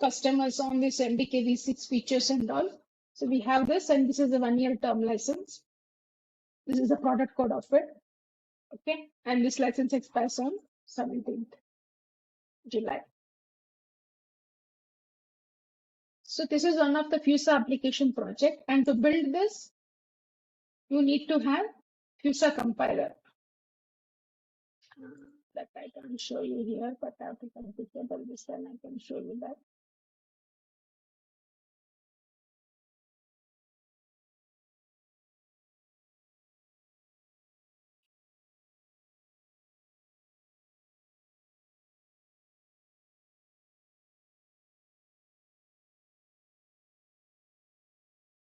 customers on this MDK V6 features and all. So we have this, and this is a 1-year term license. This is the product code of it. Okay, and this license expires on 17th July. So this is one of the FuSa application project, and to build this, you need to have FuSa compiler. That I can show you here, but I have to configure this and I can show you that.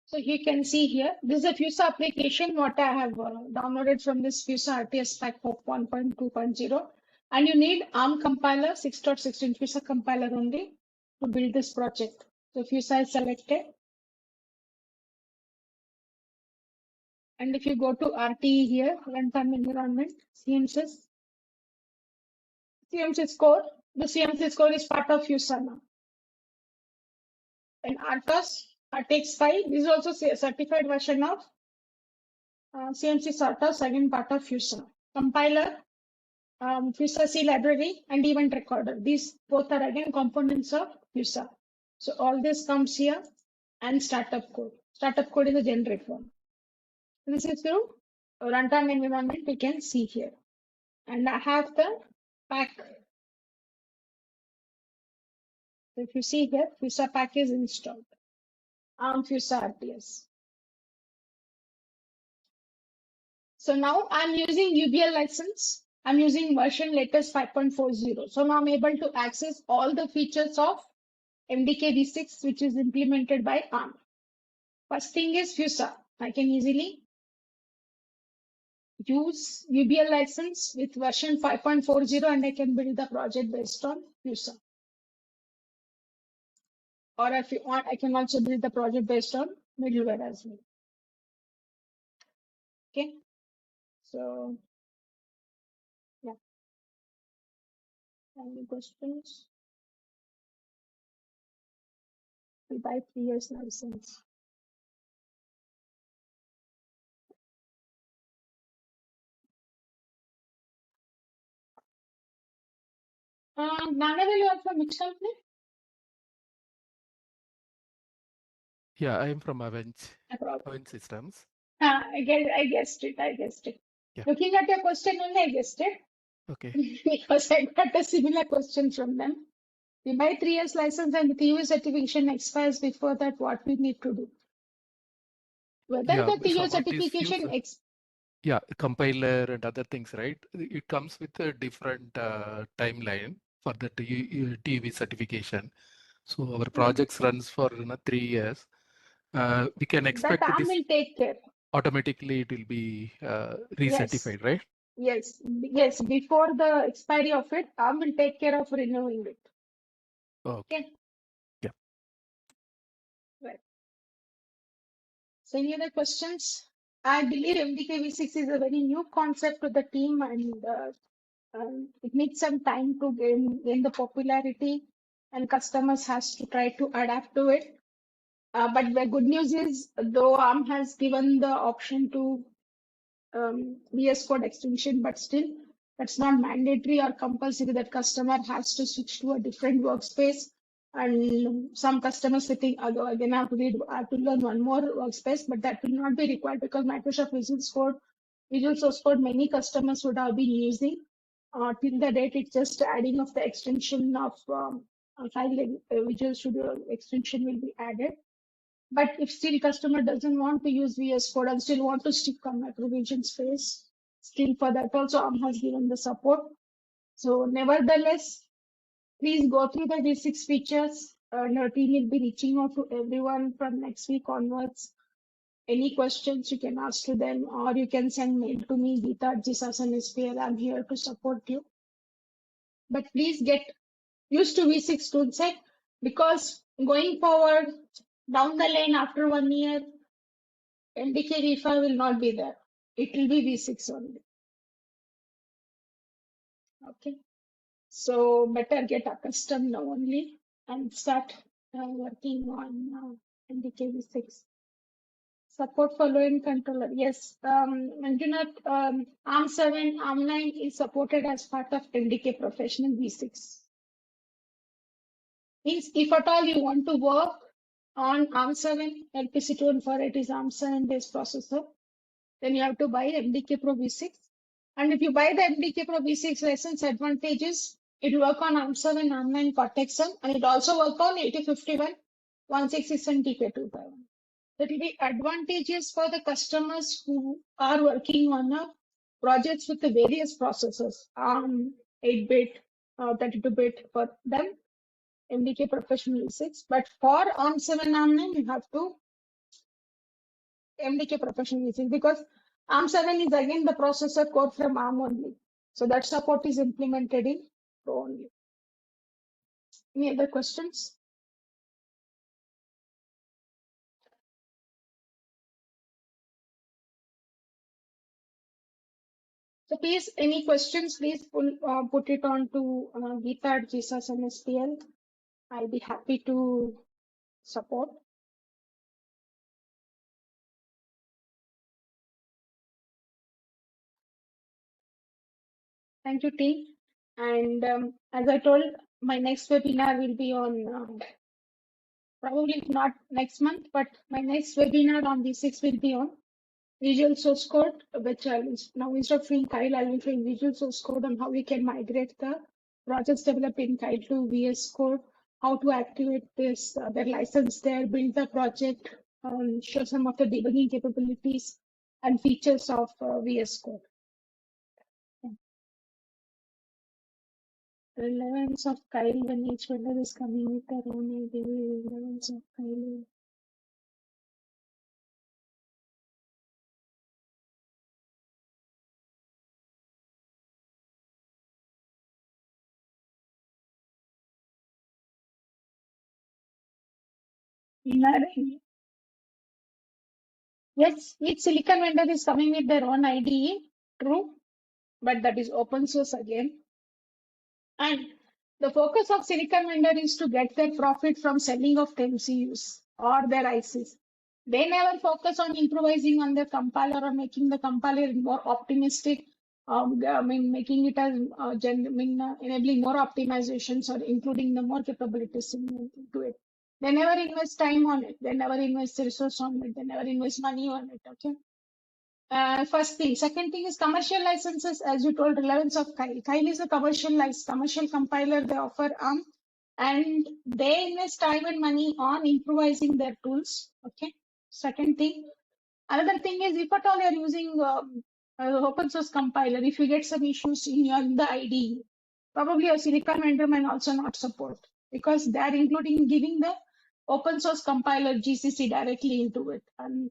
So you can see here, this is a FuSa application, what I have downloaded from this FuSa-RTS pack of 1.2.0. And you need ARM compiler, 6.16 FuSa compiler only to build this project. So FuSa is selected. And if you go to RTE here, runtime environment, CMSIS core, the CMSIS core is part of FuSa now. And RTX 5, this is also a certified version of CMSIS RTOS, again part of FuSa. Compiler, FuSa C library, and event recorder. These both are again components of FuSa. So all this comes here, and startup code. Startup code is a generic one. This is through runtime environment, we can see here. And I have the pack. So if you see here, FuSa pack is installed. FuSa-RTS. So now I'm using UBL license. I'm using version latest 5.40. So now I'm able to access all the features of MDK V6, which is implemented by ARM. First thing is FuSa. I can easily use UBL license with version 5.40 and I can build the project based on FuSa. Or if you want, I can also build the project based on middleware as well. Okay. So, yeah. Any questions? We buy 3 years license. Nanavel, you are from which company? Yeah, I am from Avenge Systems. I guessed it. Yeah. Looking at your question only, I guessed it. Okay. Because I got a similar question from them. We buy 3 years license and the TU certification expires before that, what we need to do? Whether Yeah, the TU some of these certification yeah, compiler and other things, right? It comes with a different timeline for the TUV certification. So our projects runs for 3 years. We can expect that ARM this will take care. automatically. It will be recertified, right? Yes, before the expiry of it, ARM will take care of renewing it. Okay. Yeah. Right. So any other questions? I believe MDK V6 is a very new concept to the team and it needs some time to gain the popularity and customers has to try to adapt to it. But the good news is, though ARM has given the option to VS Code extension, but still that's not mandatory or compulsory that customer has to switch to a different workspace. And some customers sitting again have to learn one more workspace, but that will not be required because Microsoft Visual Source Code, many customers would have been using. Till the date, it's just adding of the extension of file Visual Studio extension will be added. But if still customer doesn't want to use VS Code and still want to stick on a provision space, still for that also ARM has given the support. So nevertheless, please go through the V6 features. Your team will be reaching out to everyone from next week onwards. Any questions you can ask to them, or you can send mail to me, Geeta@GSASN.SPL. I'm here to support you. But please get used to V6 toolset because going forward down the lane after 1 year, MDK V5 will not be there. It will be V6 only. Okay. So better get accustomed now only and start working on MDK V6. Support for low-end controller. Yes. Manjunath, ARM7, ARM9 is supported as part of MDK Professional V6. Means if at all you want to work on ARM7, LPC2 for it is ARM7 based processor. then you have to buy MDK Pro V6. And if you buy the MDK Pro V6 license, advantages, it will work on ARM7, ARM9, Cortex-M, and it also work on 8051, 166, and TK251. That will be advantageous for the customers who are working on projects with the various processors, ARM, 8-bit, 32-bit for them, MDK Professional V6. But for ARM7, ARM9, you have to MDK Professional V6 because ARM7 is again the processor code from ARM only. So that support is implemented in Pro only. Any other questions? So please, any questions, please put it on to Geeta at GSAS MSPL. I'll be happy to support. Thank you, team. And as I told, my next webinar will be on, probably not next month, but my next webinar on V6 will be on Visual Source Code, which I will now, instead of showing Keil, I will show Visual Source Code on how we can migrate the projects developed in Keil to VS Code, how to activate this, their license there, build the project, show some of the debugging capabilities and features of VS Code. Relevance of Keil when each vendor is coming with their own idea. Relevance of Keil. Yes, each silicon vendor is coming with their own IDE, true, but that is open source again. And the focus of silicon vendor is to get their profit from selling of the MCUs or their ICs. They never focus on improvising on the compiler or making the compiler more optimistic. Making it as enabling more optimizations or including the more capabilities into it. They never invest time on it. They never invest resource on it. They never invest money on it. Okay. First thing. Second thing is commercial licenses, as you told, relevance of Keil. Keil is a commercial compiler they offer ARM, and they invest time and money on improvising their tools. Okay. Second thing. Another thing is, if at all you're using open source compiler, if you get some issues in the IDE, probably your silicon vendor might also not support because they're giving the open source compiler GCC directly into it. And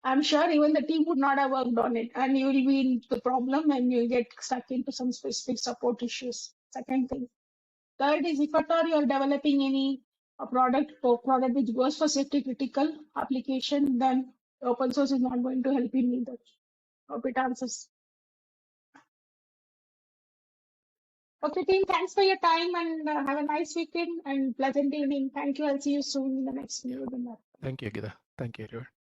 I'm sure even the team would not have worked on it, and you will be in the problem and you'll get stuck into some specific support issues. Second thing. Third is, if at all you're developing any product which goes for safety critical application, then open source is not going to help you neither. Hope it answers. Okay, team, thanks for your time and have a nice weekend and pleasant evening. Thank you. I'll see you soon in the next webinar. Thank you, Geeta. Thank you, everyone.